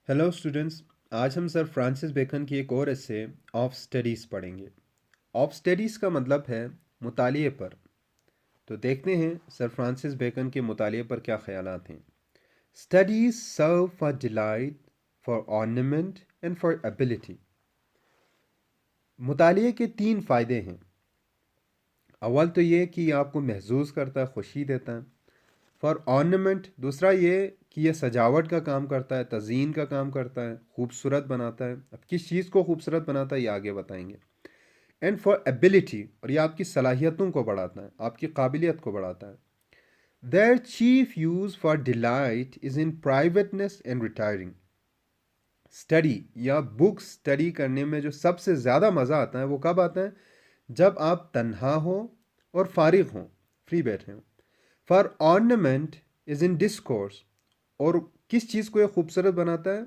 Hello students. आज हम sir Francis bacon की एक और एस्से ऑफ स्टडीज़ पढ़ेंगे। ऑफ स्टडीज़ का मतलब है मुतालिए पर। तो देखते हैं सर फ्रांसिस बेकन के मुतालिए पर क्या ख्यालात हैं। Studies serve for delight, for ornament and for ability. मुतालिए के तीन फ़ायदे हैं। अव्वल तो ये कि आपको महसूस करता है, खुशी देता है। फॉर ऑर्नामेंट दूसरा ये कि यह सजावट का काम करता है, तज़ीन का काम करता है, खूबसूरत बनाता है। अब किस चीज़ को खूबसूरत बनाता है ये आगे बताएंगे। एंड फॉर एबिलिटी, और ये आपकी सलाहियतों को बढ़ाता है, आपकी काबिलियत को बढ़ाता है। Their chief use for delight is in privateness and retiring. Study या बुक स्टडी करने में जो सबसे ज़्यादा मज़ा आता है वो कब आता है? जब आप तन्हा हो और फारिग हों, फ्री बैठे हों। For ornament is in discourse, और किस चीज़ को ये खूबसूरत बनाता है?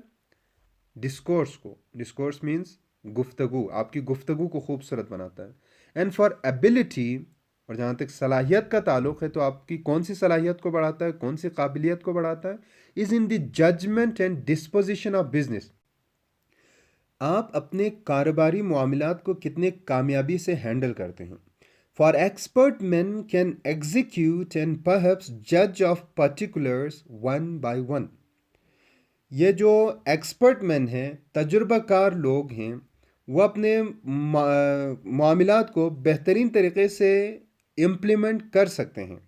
डिस्कोर्स को। डिस्कोर्स मीन्स गुफ्तगु, आपकी गुफ्तगु को खूबसूरत बनाता है। एंड फॉर एबिलिटी, और जहाँ तक सलाहियत का ताल्लुक़ है तो आपकी कौन सी सलाहियत को बढ़ाता है, कौन सी काबिलियत को बढ़ाता है? Is in the judgement and disposition of business. आप अपने कारोबारी मामलात को कितने कामयाबी से हैंडल करते हैं। For expert man can execute and perhaps जज of particulars one by one. ये जो एक्सपर्ट मैन हैं, तजुर्बाकार लोग हैं, वो अपने मामलात को बेहतरीन तरीके से इम्प्लीमेंट कर सकते हैं,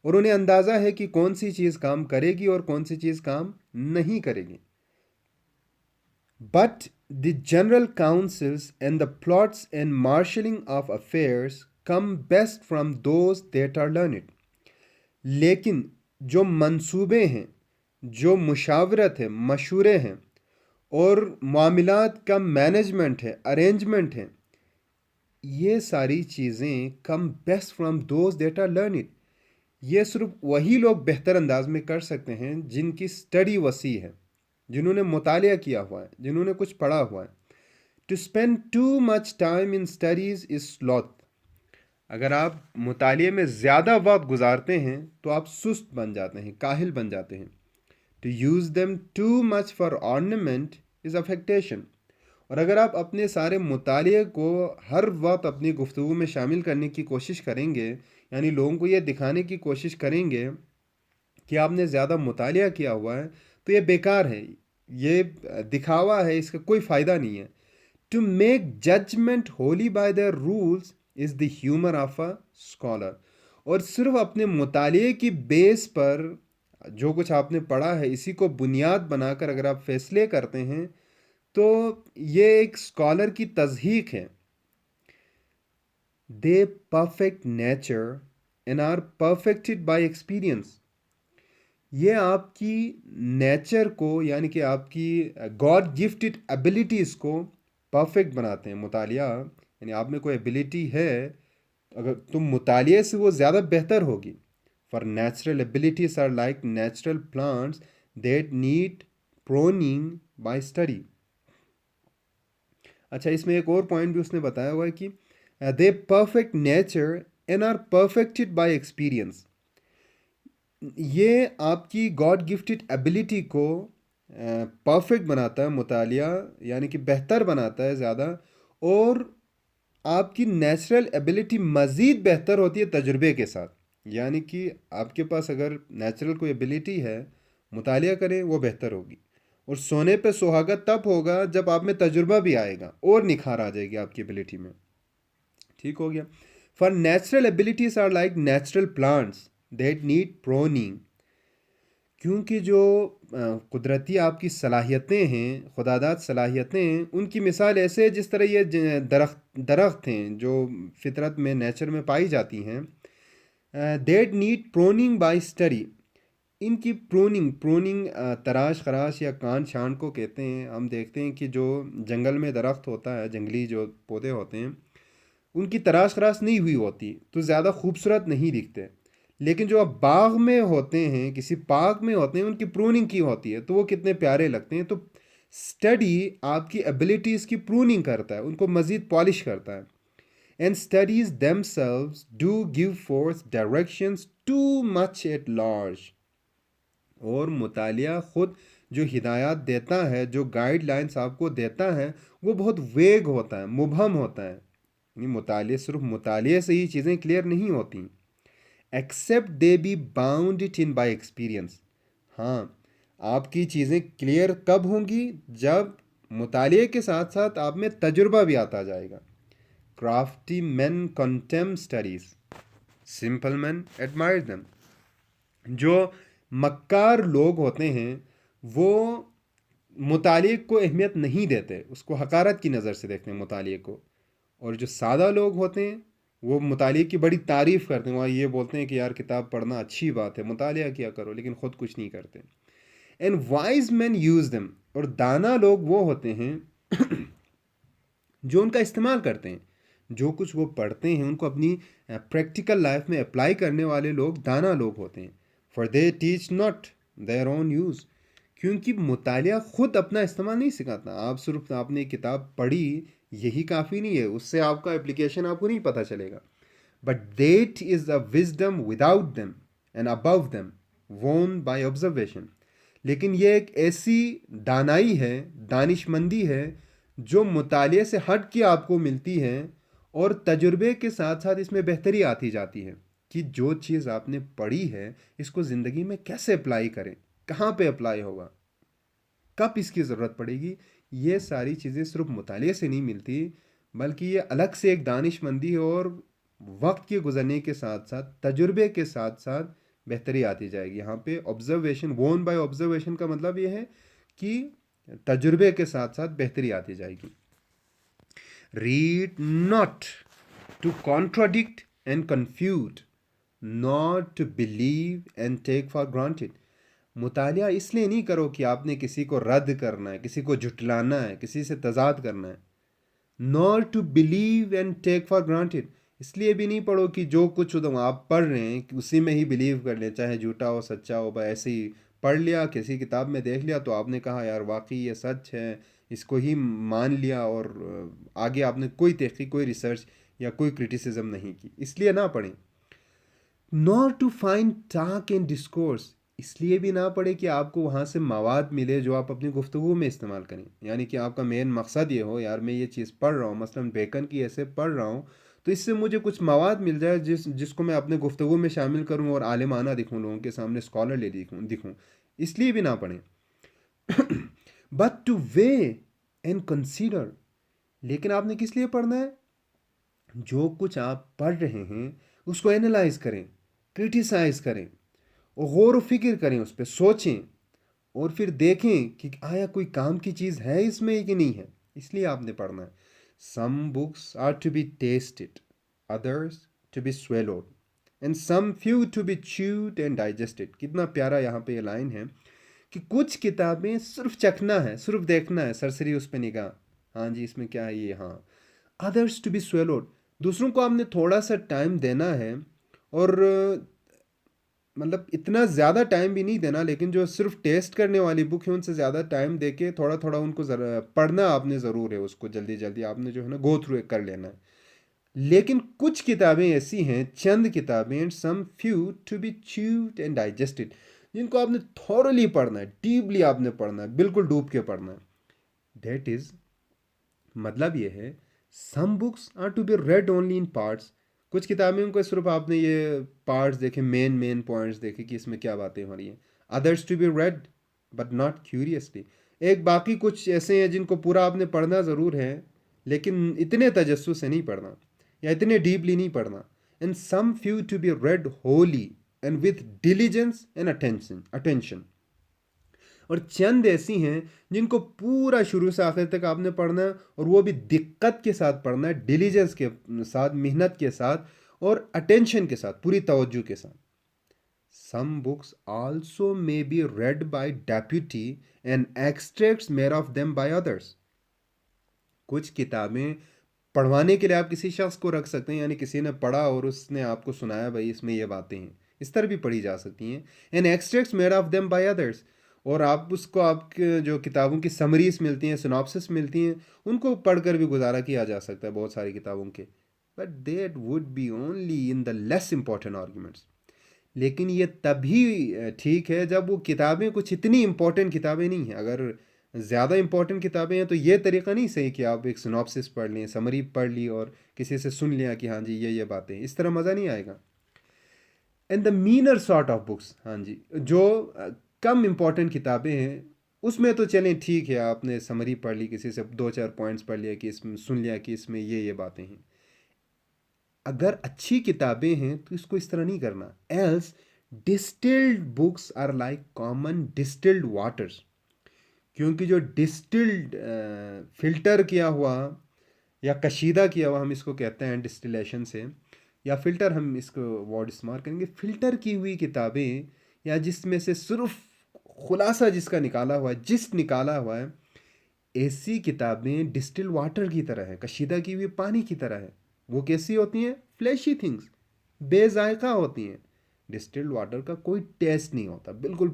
और उन्हें अंदाज़ा है कि कौन सी चीज़ काम करेगी और कौन सी चीज़ काम नहीं करेगी। But the general counsels and the plots and marshalling of affairs come best from those that are learned. लेकिन जो मंसूबे हैं, जो मुशावरत है, मशूरे हैं, और मामलात का मैनेजमेंट है, अरेंजमेंट है, ये सारी चीज़ें come best from those that are learn. ये सिर्फ वही लोग बेहतर अंदाज में कर सकते हैं जिनकी स्टडी वसी है, जिन्होंने मुतालिया किया हुआ है, जिन्होंने कुछ पढ़ा हुआ है। To spend too much time in studies is sloth. अगर आप मुतालिए में ज़्यादा वक्त गुजारते हैं तो आप सुस्त बन जाते हैं, काहिल बन जाते हैं। To use them too much for ornament is affectation. और अगर आप अपने सारे मुतालिए को हर वक्त अपनी गुफ्तगू में शामिल करने की कोशिश करेंगे, यानी लोगों को ये दिखाने की कोशिश करेंगे कि आपने ज़्यादा मुतालिया किया हुआ है, तो ये बेकार है, ये दिखावा है, इसका कोई फ़ायदा नहीं है। To make judgement wholly by the rules is the humour of a scholar. और सिर्फ अपने मुतालिए की बेस पर, जो कुछ आपने पढ़ा है इसी को बुनियाद बनाकर अगर आप फैसले करते हैं तो ये एक स्कॉलर की तज़हीक है। They perfect nature and are perfected by experience. ये आपकी नेचर को, यानी कि आपकी गॉड गिफ्टेड एबिलिटीज़ को परफेक्ट बनाते हैं। मुतालिया यानी आप में कोई एबिलिटी है, अगर तुम मुतालिए से वो ज़्यादा बेहतर होगी। For natural abilities are like natural plants that need pruning by study. अच्छा, इसमें एक और पॉइंट भी उसने बताया हुआ है कि they perfect nature and are perfected by experience. ये आपकी गॉड गिफ्टेड एबिलिटी को परफेक्ट बनाता है मुतालिया, यानी कि बेहतर बनाता है ज़्यादा। और आपकी नेचुरल एबिलिटी मज़ीद बेहतर होती है तजुर्बे के साथ। यानी कि आपके पास अगर नेचुरल कोई एबिलिटी है, मुतालिया करें वो बेहतर होगी। और सोने पे सुहागा तब होगा जब आप में तजुर्बा भी आएगा और निखार आ जाएगी आपकी एबिलिटी में। ठीक हो गया। For natural abilities are like natural plants that need pruning. क्योंकि जो कुदरती आपकी सलाहियतें हैं, खुदादाद सलाहियतें हैं, उनकी मिसाल ऐसे है जिस तरह ये दरख्त हैं जो फितरत में, नेचर में पाई जाती हैं। That need pruning by study. इनकी प्रोनिंग प्रोनिंग तराश खराश या कान छान को कहते हैं। हम देखते हैं कि जो जंगल में दरख्त होता है, जंगली जो पौधे होते हैं, उनकी तराश खराश नहीं हुई होती तो ज़्यादा खूबसूरत नहीं दिखते। लेकिन जो अब बाग में होते हैं, किसी पार्क में होते हैं, उनकी प्रूनिंग की होती है तो वो कितने प्यारे लगते हैं। तो स्टडी आपकी एबिलिटीज़ की प्रूनिंग करता है, उनको मज़ीद पॉलिश करता है। And studies themselves do give fourth directions too much at large. और मुतालिया खुद जो हिदायत देता है, जो गाइडलाइंस आपको देता है, वो बहुत वेग होता है, मुबहम होता है। यानी मुताले सिर्फ मुताले से ही चीज़ें क्लियर नहीं होती, except they be bound it in by experience. हाँ, आपकी चीज़ें क्लियर कब होंगी? जब मुताले के साथ साथ आप में तजुर्बा भी आता जाएगा। Crafty man contempt studies, simple man admire them. जो मक्कार लोग होते हैं वो मुताले को अहमियत नहीं देते, उसको हकारत की नज़र से देखते हैं मुताले को। और जो सादा लोग होते हैं वो मुताले की बड़ी तारीफ़ करते हैं, वहाँ ये बोलते हैं कि यार किताब पढ़ना अच्छी बात है, मुतालिया किया करो, लेकिन ख़ुद कुछ नहीं करते। And wise man use them, और दाना लोग वो होते हैं जो उनका इस्तेमाल करते हैं, जो कुछ वो पढ़ते हैं उनको अपनी प्रैक्टिकल लाइफ में अप्लाई करने वाले लोग दाना लोग होते हैं। For they teach not their own use, क्योंकि मुतालिया ख़ुद अपना इस्तेमाल नहीं सिखाता। आप सिर्फ आपने किताब पढ़ी यही काफ़ी नहीं है, उससे आपका एप्लीकेशन आपको नहीं पता चलेगा। But that is a wisdom without them and above them, won by observation. लेकिन ये एक ऐसी दानाई है, दानिशमंदी है जो मुतालिए से हट के आपको मिलती है, और तजुर्बे के साथ साथ इसमें बेहतरी आती जाती है कि जो चीज़ आपने पढ़ी है इसको ज़िंदगी में कैसे अप्लाई करें, कहाँ पे अप्लाई होगा, कब इसकी ज़रूरत पड़ेगी। ये सारी चीज़ें सिर्फ मुतालिए से नहीं मिलती, बल्कि ये अलग से एक दानिशमंदी है, और वक्त के गुजरने के साथ साथ तजुर्बे के साथ साथ बेहतरी आती जाएगी। यहाँ पे ऑब्जर्वेशन, वोन बाय ऑब्जर्वेशन का मतलब ये है कि तजुर्बे के साथ साथ बेहतरी आती जाएगी। Read not to contradict and confuse, not to believe and take for granted. मुतालिया इसलिए नहीं करो कि आपने किसी को रद्द करना है, किसी को झुटलाना है, किसी से तजाद करना है। Not to believe and take for granted, इसलिए भी नहीं पढ़ो कि जो कुछ आप पढ़ रहे हैं कि उसी में ही बिलीव कर लें, चाहे झूठा हो सच्चा हो। बस ऐसे ही पढ़ लिया, किसी किताब में देख लिया तो आपने कहा यार वाकई ये सच है, इसको ही मान लिया, और आगे आपने कोई तहकीक, कोई रिसर्च या कोई क्रिटिसिज्म नहीं की, इसलिए ना पढ़ें। Not to find talk and discourse, इसलिए भी ना पड़े कि आपको वहाँ से मवाद मिले जो आप अपनी गुफ्तगू में इस्तेमाल करें। यानी कि आपका मेन मकसद ये हो, यार मैं ये चीज़ पढ़ रहा हूँ, मसलन बेकन की ऐसे पढ़ रहा हूँ, तो इससे मुझे कुछ मवाद मिल जाए जिसको मैं अपने गुफ्तगू में शामिल करूँ और आलिमाना दिखूँ, लोगों के सामने स्कॉलरली दिखूँ, इसलिए भी ना पढ़ें। But two way and consider, लेकिन आपने किस लिए पढ़ना है? जो कुछ आप पढ़ रहे हैं उसको एनालाइज करें, क्रिटिसाइज करें, और गौर व फिक्र करें, उस पर सोचें, और फिर देखें कि आया कोई काम की चीज़ है इसमें कि नहीं है, इसलिए आपने पढ़ना है। Some books are to be tasted, others to be swallowed, and some few to be chewed and digested. कितना प्यारा यहाँ पे ये लाइन है कि कुछ किताबें सिर्फ चखना है, सिर्फ देखना है, सरसरी उस पर निगाह, हाँ जी इसमें क्या है ये, हाँ। अदर्स टू बी स्वेलोड, दूसरों को आपने थोड़ा सा टाइम देना है, और मतलब इतना ज़्यादा टाइम भी नहीं देना, लेकिन जो सिर्फ टेस्ट करने वाली बुक है उनसे ज़्यादा टाइम देके थोड़ा थोड़ा उनको पढ़ना आपने ज़रूर है, उसको जल्दी जल्दी आपने जो है ना गो थ्रू कर लेना है। लेकिन कुछ किताबें ऐसी हैं, चंद किताबें, and some few to be chewed and digested, जिनको आपने थॉरली पढ़ना है, डीपली आपने पढ़ना है, बिल्कुल डूब के पढ़ना है। दैट इज़, मतलब ये है, some books are to be read only in parts, कुछ किताबें उनको सिर्फ आपने ये पार्ट्स देखे, मेन पॉइंट्स देखे कि इसमें क्या बातें हो रही हैं। Others to be read but not curiously, एक बाकी कुछ ऐसे हैं जिनको पूरा आपने पढ़ना ज़रूर है, लेकिन इतने तजस्सुस से नहीं पढ़ना या इतने डीपली नहीं पढ़ना। And some few to be read wholly and with diligence and attention, और चंद ऐसी हैं जिनको पूरा शुरू से आखिर तक आपने पढ़ना है, और वो भी दिक्कत के साथ पढ़ना है, डिलीजेंस के साथ, मेहनत के साथ, और अटेंशन के साथ, पूरी तवज्जो के साथ। Some books also may be read by deputy and extracts made of them by others, कुछ किताबें पढ़वाने के लिए आप किसी शख्स को रख सकते हैं, यानी किसी ने पढ़ा और उसने आपको सुनाया भाई इसमें ये बातें हैं, इस तरह भी पढ़ी जा सकती हैं। And extracts made of them by others, और आप उसको, आपके जो किताबों की समरीज मिलती हैं, सिनॉप्सिस मिलती हैं, उनको पढ़कर भी गुजारा किया जा सकता है बहुत सारी किताबों के। But that would be only in the less important arguments, लेकिन ये तभी ठीक है जब वो किताबें कुछ इतनी इम्पोर्टेंट किताबें नहीं हैं। अगर ज़्यादा इम्पोर्टेंट किताबें हैं तो ये तरीका नहीं सही कि आप एक सिनॉप्सिस पढ़ लें, समरी पढ़ ली और किसी से सुन लिया कि हाँ जी ये बातें, इस तरह मज़ा नहीं आएगा। And the meaner sort of books, हाँ जी, जो कम इम्पोर्टेंट किताबें हैं उसमें तो चलें ठीक है, आपने समरी पढ़ ली, किसी से 2-4 पॉइंट्स पढ़ लिया कि इसमें सुन लिया कि इसमें ये बातें हैं। अगर अच्छी किताबें हैं तो इसको इस तरह नहीं करना। Else distilled books are like common distilled waters, क्योंकि जो डिस्टिल्ड फिल्टर किया हुआ या कशीदा किया हुआ, हम इसको कहते हैं डिस्टिलेशन से, या फिल्टर हम इसको वर्ड इस्तेमाल करेंगे, फिल्टर की हुई किताबें या जिसमें से सिर्फ खुलासा जिसका निकाला हुआ है, जिस्ट निकाला हुआ है, ऐसी किताबें डिस्टिल वाटर की तरह है, कशीदा की हुई पानी की तरह है। वो कैसी होती हैं? फ्लैशी थिंग्स, बेजायका होती हैं। डिस्टिल्ड वाटर का कोई टेस्ट नहीं होता, बिल्कुल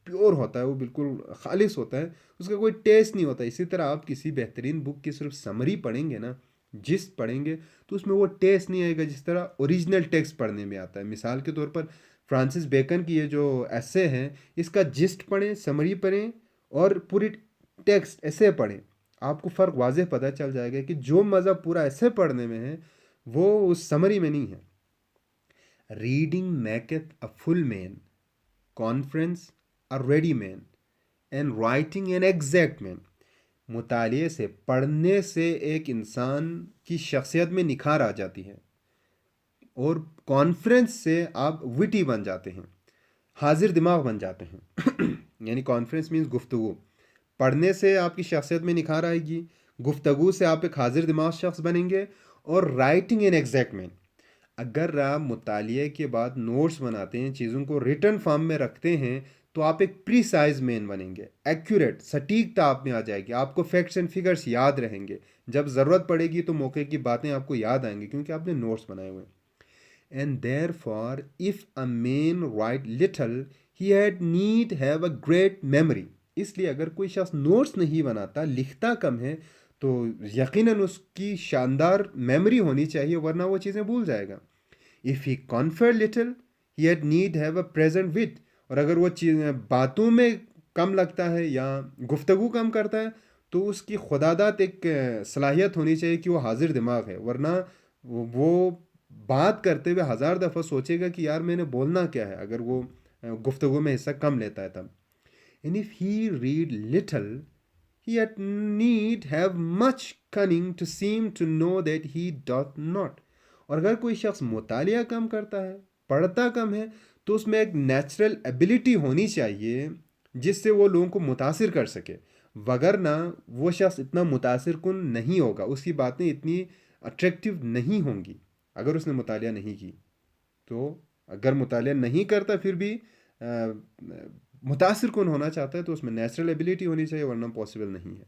प्योर होता है, वो बिल्कुल खालिस होता है, उसका कोई टेस्ट नहीं होता। इसी तरह आप किसी बेहतरीन बुक की सिर्फ समरी पढ़ेंगे ना, जिस्ट पढ़ेंगे, तो उसमें वो टेस्ट नहीं आएगा जिस तरह ओरिजिनल टेक्स्ट पढ़ने में आता है। मिसाल के तौर पर फ्रांसिस बेकन की ये जो ऐसे हैं, इसका जिस्ट पढ़ें, समरी पढ़ें और पूरी टेक्स्ट ऐसे पढ़ें, आपको फ़र्क वाज़ेह पता चल जाएगा कि जो मज़ा पूरा ऐसे पढ़ने में है वो उस समरी में नहीं है। Reading maketh a full man, conference a ready man, and writing an exact man. मुतालिए से, पढ़ने से एक इंसान की शख्सियत में निखार आ जाती है, और कॉन्फ्रेंस से आप विटी बन जाते हैं, हाजिर दिमाग बन जाते हैं। यानी कॉन्फ्रेंस मीन्स गुफ्तगू, पढ़ने से आपकी शख्सियत में निखार आएगी, गुफ्तगू से आप एक हाजिर दिमाग शख्स बनेंगे। और राइटिंग इन एग्जैक्ट मैन, अगर आप मुतालिए के बाद नोट्स बनाते हैं, चीज़ों को रिटर्न फॉर्म में रखते हैं, तो आप एक प्रीसाइज मैन बनेंगे, एक्यूरेट, सटीकता आप में आ जाएगी, आपको फैक्ट्स एंड फिगर्स याद रहेंगे, जब ज़रूरत पड़ेगी तो मौके की बातें आपको याद आएंगी क्योंकि आपने नोट्स बनाए हुए हैं। And therefore, if a man write little, he had need have a great memory. इसलिए अगर कोई शख्स नोट्स नहीं बनाता, लिखता कम है, तो यकीनन उसकी शानदार मेमोरी होनी चाहिए, वरना वो चीज़ें भूल जाएगा। If he confer little, he had need have a present wit. और अगर वो चीज़ बातों में कम लगता है या गुफ्तगू कम करता है, तो उसकी खुदादात एक सलाहियत होनी चाहिए कि वो हाजिर दिमाग है, वरना वो बात करते हुए हज़ार दफ़ा सोचेगा कि यार मैंने बोलना क्या है, अगर वो गुफ्तगू में हिस्सा कम लेता है तब। And if he read little, he at need have much cunning to seem to know that he doth not. और अगर कोई शख्स मुतालिया कम करता है, पढ़ता कम है, तो उसमें एक नेचुरल एबिलिटी होनी चाहिए जिससे वो लोगों को मुतासिर कर सके, वगरना वो शख्स इतना मुतासिर कुन नहीं होगा, उसकी बातें इतनी अट्रैक्टिव नहीं होंगी अगर उसने मुतालिया नहीं की। तो अगर मुतालिया नहीं करता फिर भी मुतासिर कौन होना चाहता है, तो उसमें नेचुरल एबिलिटी होनी चाहिए, वरना पॉसिबल नहीं है।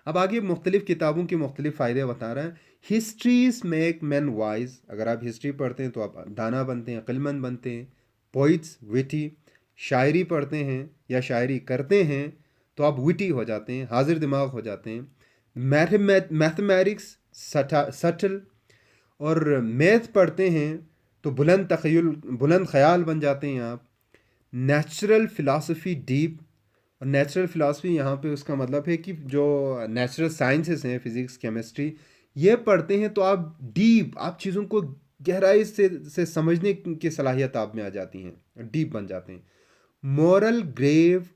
अब आगे मुख्तलिफ़ किताबों के मुख्तलिफ़ फ़ायदे बता रहा है। हिस्ट्रीज मेक मैन वाइज, अगर आप हिस्ट्री पढ़ते हैं तो आप दाना बनते हैं, अक्लमंद बनते हैं। पोइट्स विटी, शायरी पढ़ते हैं या शायरी करते हैं तो आप विटी हो जाते हैं, हाजिर दिमाग हो जाते हैं। मैथमेटिक्स सटल, और मैथ पढ़ते हैं तो बुलंद ख्याल बन जाते हैं आप। नेचुरल फ़िलासफ़ी डीप, और नेचुरल फ़िलासफ़ी यहाँ पे उसका मतलब है कि जो नेचुरल साइंसेस हैं, फिज़िक्स, केमिस्ट्री, ये पढ़ते हैं तो आप डीप, आप चीज़ों को गहराई से समझने की सलाहियत आप में आ जाती हैं, डीप बन जाते हैं। Moral grave,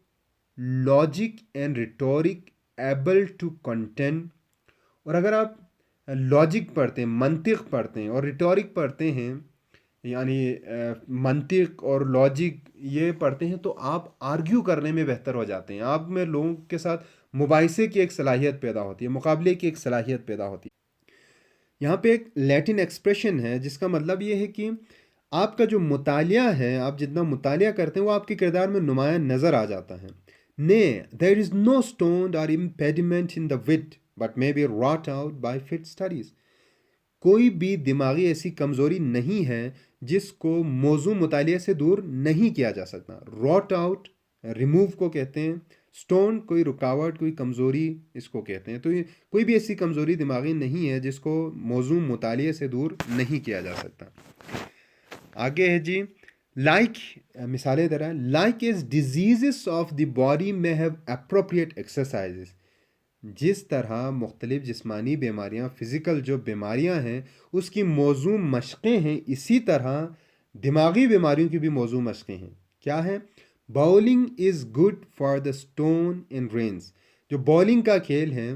logic and rhetoric able to contend. और अगर आप लॉजिक पढ़ते हैं, मंतिक पढ़ते हैं और रिटोरिक पढ़ते हैं, यानी मंतिक और लॉजिक ये पढ़ते हैं, तो आप आर्ग्यू करने में बेहतर हो जाते हैं, आप में लोगों के साथ मुबाहिसे की एक सलाहियत पैदा होती है, मुकाबले की एक सलाहियत पैदा होती है। यहाँ पे एक लैटिन एक्सप्रेशन है जिसका मतलब ये है कि आपका जो मुतालिया है, आप जितना मुतालिया करते हैं वो आपके किरदार में नुमायाँ नज़र आ जाता है। Nay there is no stone or impediment in the wit but may be wrought out by fit studies. कोई भी दिमागी ऐसी कमज़ोरी नहीं है जिसको मौजू मुतालिया से दूर नहीं किया जा सकता। रॉट आउट, रिमूव को कहते हैं। स्टोन, कोई रुकावट, कोई कमज़ोरी, इसको कहते हैं। तो ये कोई भी ऐसी कमज़ोरी दिमागी नहीं है जिसको मौजू मुतालिया से दूर नहीं किया जा सकता। आगे है जी, लाइक मिसालें दे रहा है, like is disease of the body में हैव अप्रोप्रिएट एक्सरसाइजेस। जिस तरह मुख्तलिफ जिस्मानी बीमारियाँ, फ़िज़िकल जो बीमारियाँ हैं उसकी मौजू मशक़ें हैं, इसी तरह दिमागी बीमारियों की भी मौजू मशक़ें हैं। क्या है? Bowling is good for the stone in Reigns. जो बॉलिंग का खेल है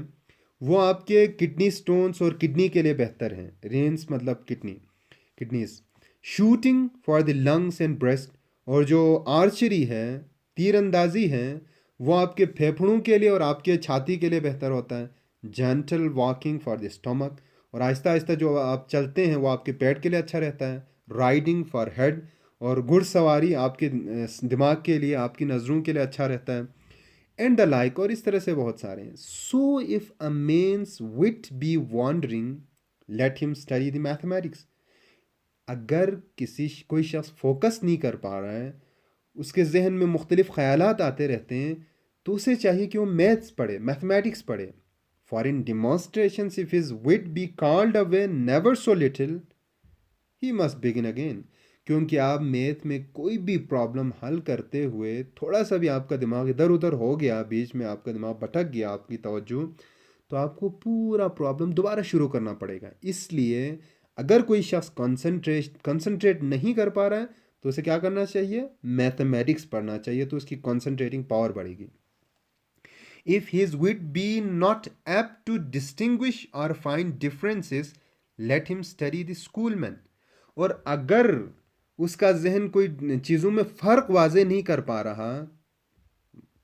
वो आपके किडनी स्टोन्स और किडनी के लिए बेहतर है। रेंस मतलब kidneys. Shooting for the lungs and breast. और जो आर्चरी है, तीरंदाजी है, वो आपके फेफड़ों के लिए और आपके छाती के लिए बेहतर होता है। Gentle walking for the stomach. और आहिस्ता आहिस्ता जो आप चलते हैं वो आपके पेट के लिए अच्छा रहता है। Riding for head. और घुड़सवारी आपके दिमाग के लिए, आपकी नज़रों के लिए अच्छा रहता है। एंड द लाइक, और इस तरह से बहुत सारे हैं। So if a man's wit be wandering, let him study the mathematics. अगर कोई शख्स फोकस नहीं कर पा रहा है, उसके जहन में मुख्तलिफ ख्यालात आते रहते हैं, तो उसे चाहिए कि वो मैथ्स पढ़े, मैथमेटिक्स पढ़े। For in demonstration if his wit be called away never so little, he must begin again. क्योंकि आप मैथ में कोई भी प्रॉब्लम हल करते हुए थोड़ा सा भी आपका दिमाग इधर उधर हो गया, बीच में आपका दिमाग भटक गया, आपकी तवज्जो, तो आपको पूरा प्रॉब्लम दोबारा शुरू करना पड़ेगा। इसलिए अगर कोई शख्स कंसंट्रेट नहीं कर पा रहा है तो उसे क्या करना चाहिए? मैथमेटिक्स पढ़ना चाहिए, तो उसकी कंसंट्रेटिंग पावर बढ़ेगी। If his wit be not apt to distinguish और find differences, let him study the school man. और अगर उसका जहन कोई चीज़ों में फ़र्क वाजे नहीं कर पा रहा,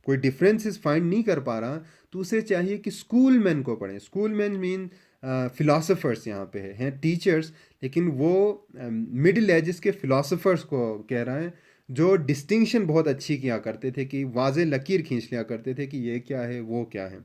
कोई डिफरेंसेस फाइंड नहीं कर पा रहा, तो उसे चाहिए कि स्कूल मैन को पढ़ें। स्कूल मैन मीन फ़िलासफ़र्स यहाँ पे हैं टीचर्स, लेकिन वो मिडिल एजेस के फ़िलासफ़र्स को कह रहा है, जो डिस्टिंक्शन बहुत अच्छी किया करते थे, कि वाजे लकीर खींच लिया करते थे कि ये क्या है वो क्या है।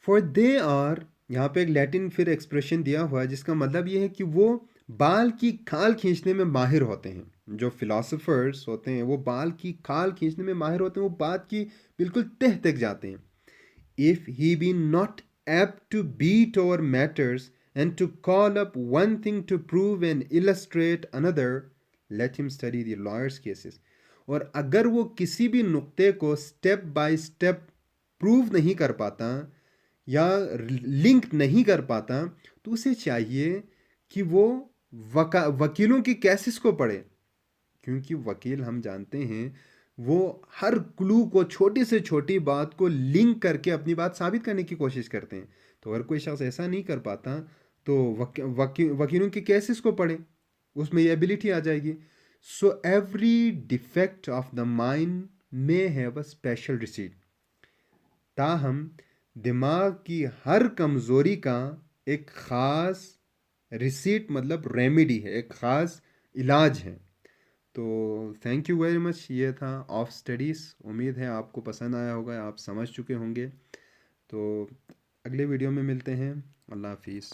फॉर दे आर, यहाँ पे एक लैटिन फिर एक्सप्रेशन दिया हुआ है जिसका मतलब ये है कि वो बाल की खाल खींचने में माहिर होते हैं। जो फिलोसोफर्स होते हैं वो बाल की खाल खींचने में माहिर होते हैं, वो बात की बिल्कुल तह तक जाते हैं। If he be not apt to beat over matters and to call up one thing to prove and illustrate another, let him study the lawyers cases. और अगर वो किसी भी नुक्ते को स्टेप बाय स्टेप प्रूव नहीं कर पाता या लिंक नहीं कर पाता, तो उसे चाहिए कि वो वकीलों की केसेस को पढ़े। क्योंकि वकील, हम जानते हैं, वो हर क्लू को, छोटी से छोटी बात को लिंक करके अपनी बात साबित करने की कोशिश करते हैं। तो अगर कोई शख्स ऐसा नहीं कर पाता तो वकीलों के केसेस को पढ़े, उसमें ये एबिलिटी आ जाएगी। So every defect of the mind may have a special receipt. ताहम दिमाग की हर कमज़ोरी का एक ख़ास रिसीट मतलब रेमेडी है, एक ख़ास इलाज है। तो थैंक यू वेरी मच। ये था ऑफ स्टडीज़। उम्मीद है आपको पसंद आया होगा, आप समझ चुके होंगे। तो अगले वीडियो में मिलते हैं। अल्लाह हाफिज़।